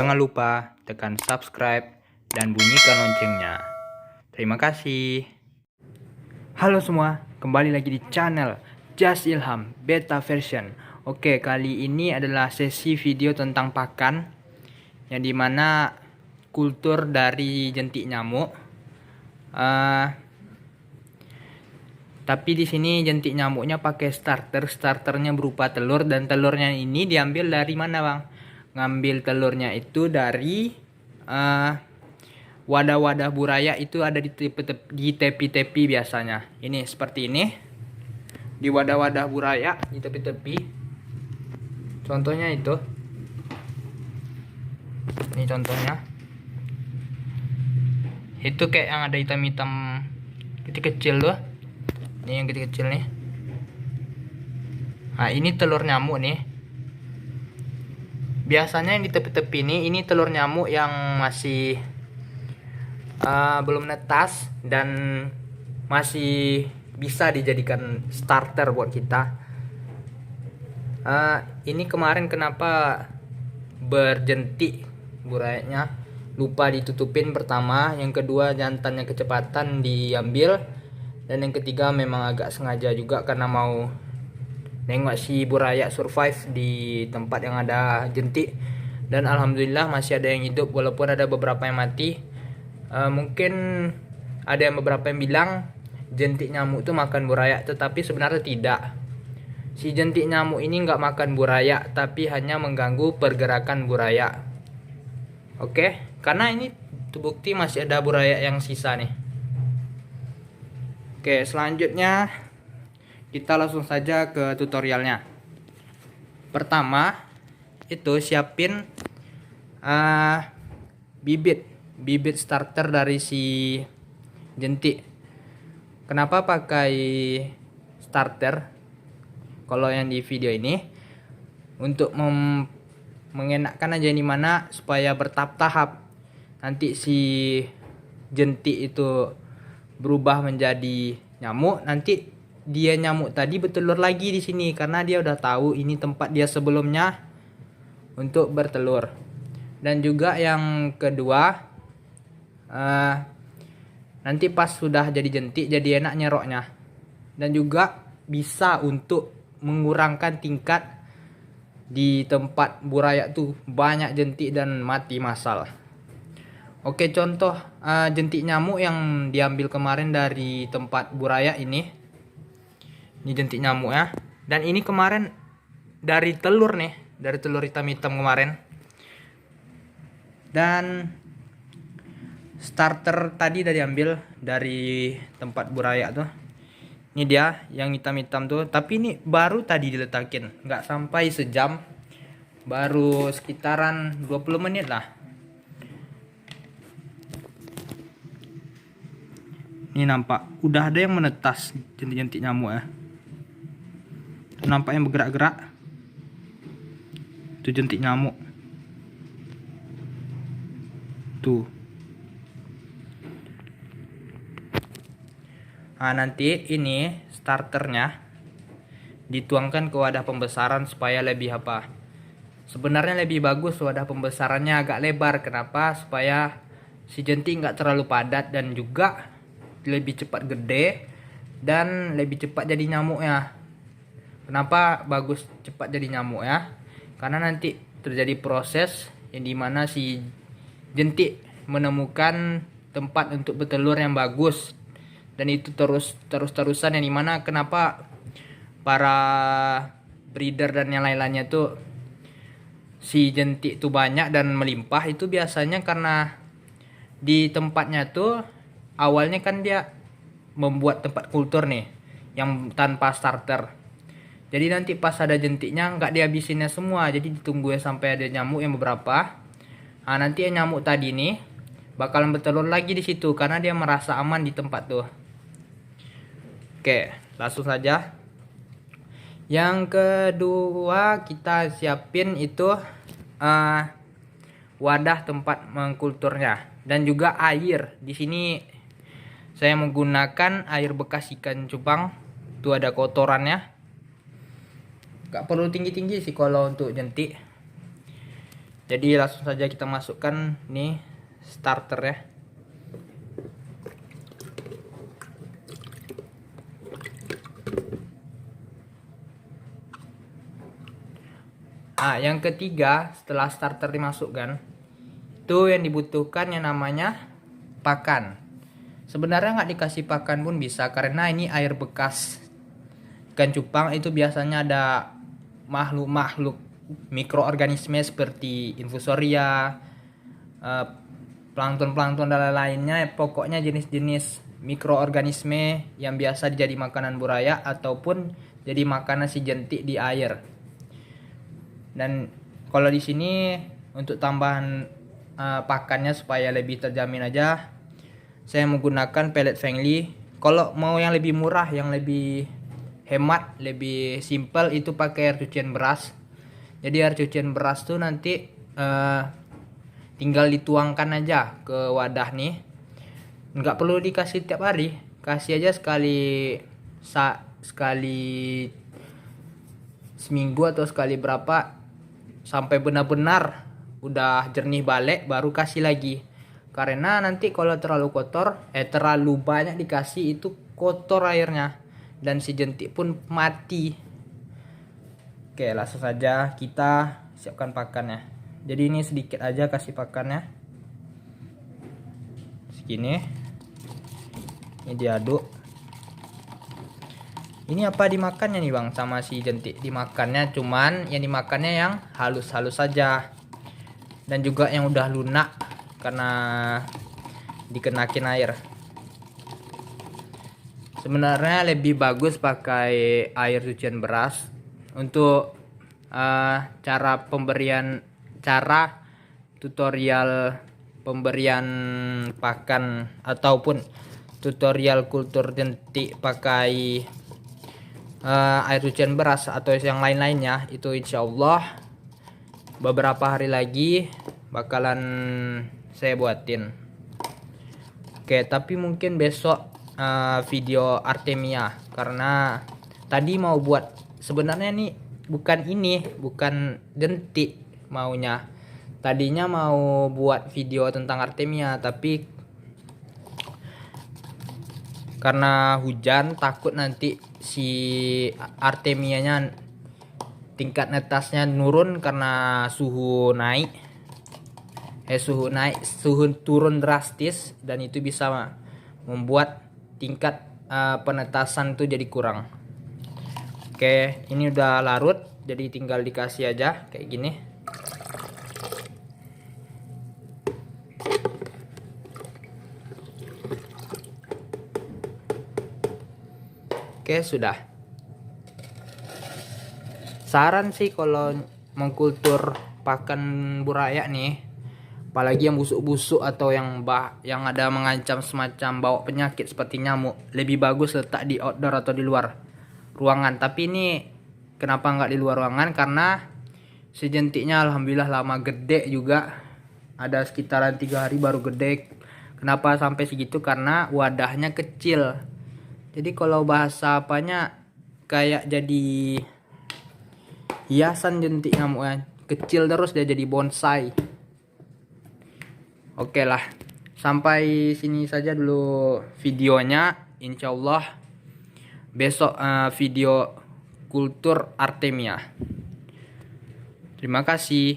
Jangan lupa tekan subscribe dan bunyikan loncengnya. Terima kasih. Halo semua, kembali lagi di channel Just Ilham Beta Version. Oke, kali ini adalah sesi video tentang pakan, yang dimana kultur dari jentik nyamuk. Tapi di sini jentik nyamuknya pakai starternya berupa telur, dan telurnya ini diambil dari mana, Bang? Ngambil telurnya itu dari wadah-wadah buraya, itu ada di tepi-tepi biasanya. Ini seperti ini, di wadah-wadah buraya di tepi-tepi. Contohnya itu. Ini contohnya. Itu kayak yang ada hitam-hitam kecil-kecil tuh. Ini yang kecil-kecil nih. Nah, ini telur nyamuk nih. Biasanya yang di tepi-tepi ini telur nyamuk yang masih belum netas dan masih bisa dijadikan starter buat kita. Ini kemarin kenapa berjentik burayanya, lupa ditutupin pertama, yang kedua jantannya kecepatan diambil, dan yang ketiga memang agak sengaja juga karena mau nengok si buraya survive di tempat yang ada jentik. Dan alhamdulillah masih ada yang hidup walaupun ada beberapa yang mati. Mungkin ada yang beberapa yang bilang jentik nyamuk itu makan buraya, tetapi sebenarnya tidak. Si jentik nyamuk ini nggak makan buraya, tapi hanya mengganggu pergerakan buraya. Oke, karena ini terbukti masih ada buraya yang sisa nih. Oke, selanjutnya kita langsung saja ke tutorialnya. Pertama, itu siapin bibit starter dari si jentik. Kenapa pakai starter? Kalau yang di video ini untuk mengenakkan aja, di mana supaya bertahap-tahap nanti si jentik itu berubah menjadi nyamuk. Nanti dia nyamuk tadi bertelur lagi di sini karena dia udah tahu ini tempat dia sebelumnya untuk bertelur. Dan juga yang kedua, nanti pas sudah jadi jentik jadi enak nyeroknya, dan juga bisa untuk mengurangkan tingkat di tempat buraya tuh banyak jentik dan mati massal. Oke, contoh jentik nyamuk yang diambil kemarin dari tempat buraya ini jentik nyamuk ya. Dan ini kemarin dari telur nih, dari telur hitam-hitam kemarin. Dan starter tadi udah diambil dari tempat buraya tuh. Ini dia yang hitam-hitam tuh, tapi ini baru tadi diletakin, nggak sampai sejam, baru sekitaran 20 menit lah. Ini nampak udah ada yang menetas jentik-jentik nyamuk ya. Nampak yang bergerak-gerak, itu jentik nyamuk tuh. Nah, nanti ini starternya dituangkan ke wadah pembesaran supaya lebih apa? Sebenarnya lebih bagus wadah pembesarannya agak lebar. Kenapa? Supaya si jentik nggak terlalu padat dan juga lebih cepat gede dan lebih cepat jadi nyamuk ya. Kenapa bagus cepat jadi nyamuk ya? Karena nanti terjadi proses yang dimana si jentik menemukan tempat untuk bertelur yang bagus, dan itu terus-terusan, yang dimana kenapa para breeder dan yang lain-lainnya tuh si jentik tuh banyak dan melimpah, itu biasanya karena di tempatnya tuh awalnya kan dia membuat tempat kultur nih yang tanpa starter. Jadi nanti pas ada jentiknya nggak dihabisinnya semua, jadi ditunggu sampai ada nyamuk yang beberapa. Nah, nanti yang nyamuk tadi nih bakalan bertelur lagi di situ karena dia merasa aman di tempat tuh. Oke, langsung saja. Yang kedua kita siapin itu wadah tempat mengkulturnya dan juga air. Di sini saya menggunakan air bekas ikan cupang. Tuh ada kotorannya. Gak perlu tinggi-tinggi sih kalau untuk jentik. Jadi langsung saja kita masukkan nih starter ya. Nah, yang ketiga setelah starter dimasukkan, itu yang dibutuhkan yang namanya pakan. Sebenarnya nggak dikasih pakan pun bisa, karena ini air bekas ikan cupang. Itu biasanya ada makhluk-makhluk mikroorganisme seperti infusoria, plankton-plankton dan lainnya. Pokoknya jenis-jenis mikroorganisme yang biasa jadi makanan buraya ataupun jadi makanan si jentik di air. Dan kalau di sini untuk tambahan pakannya supaya lebih terjamin aja, saya menggunakan pellet Fengli. Kalau mau yang lebih murah, yang lebih hemat, lebih simple, itu pakai air cucian beras. Jadi air cucian beras tuh nanti tinggal dituangkan aja ke wadah nih. Nggak perlu dikasih tiap hari, kasih aja sekali seminggu atau sekali berapa, sampai benar-benar udah jernih balik baru kasih lagi. Karena nanti kalau terlalu kotor, terlalu banyak dikasih, itu kotor airnya dan si jentik pun mati. Oke, langsung saja kita siapkan pakannya. Jadi ini sedikit aja kasih pakannya, segini. Ini diaduk. Ini apa dimakannya nih bang sama si jentik? Dimakannya cuman yang dimakannya yang halus-halus saja, dan juga yang udah lunak karena dikenakin air. Sebenarnya lebih bagus pakai air cucian beras. Untuk tutorial pemberian pakan ataupun tutorial kultur jentik pakai air cucian beras atau yang lain-lainnya, itu insya Allah beberapa hari lagi bakalan saya buatin. Oke, tapi mungkin besok video Artemia, karena tadi mau buat, sebenarnya nih bukan jentik maunya. Tadinya mau buat video tentang Artemia, tapi karena hujan takut nanti si Artemianya tingkat netasnya nurun karena suhu turun drastis, dan itu bisa membuat tingkat penetasan itu jadi kurang. Oke, ini udah larut, jadi tinggal dikasih aja kayak gini. Oke, sudah. Saran sih kalau mengkultur pakan buraya nih, apalagi yang busuk-busuk atau yang ada mengancam semacam bawa penyakit seperti nyamuk, lebih bagus letak di outdoor atau di luar ruangan. Tapi ini kenapa nggak di luar ruangan? Karena si jentiknya alhamdulillah lama gede juga, ada sekitaran 3 hari baru gede. Kenapa sampai segitu? Karena wadahnya kecil. Jadi kalau bahasa apanya, kayak jadi hiasan jentik nyamuknya, kecil terus dia jadi bonsai. Oke lah, sampai sini saja dulu videonya. Insya Allah besok video kultur Artemia. Terima kasih.